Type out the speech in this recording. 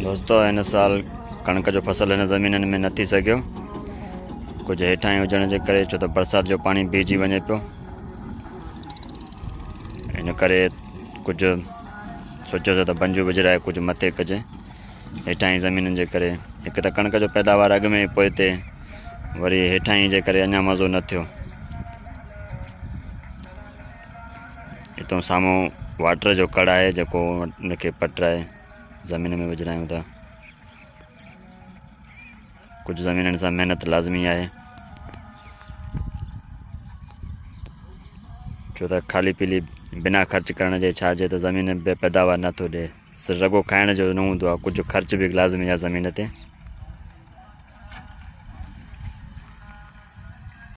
दोस्तों इन साल कणक जो फसल इन ज़मीनन में न थी सघियो कुछ हेठाहीं हुजण जे करे, छो तो बरसात जो पानी भीजी वञे पियो। इन करे कुछ सोचियोसीं त बंजू विझराए कुछ मथे कजे हेठाहीं ज़मीनन जे करे। हिकु त कणक जो पैदावार अॻु में पोइ ते वरी हेठाहीं जे करे अञा मज़ो न थियो। हितां साम्हूं वाटर जो कड़ आहे जेको उनखे पटराए ज़मीन में विझरायूं था। कुछ ज़मीननि सां मेहनत लाज़मी आहे, छो त ख़ाली पीली बिना ख़र्च करण जे छा जे त ज़मीन बे पैदावार नथो ॾिए। सिर्फ़ु रगो खाइण जो न हूंदो आहे, कुझु ख़र्च बि लाज़मी आहे ज़मीन ते।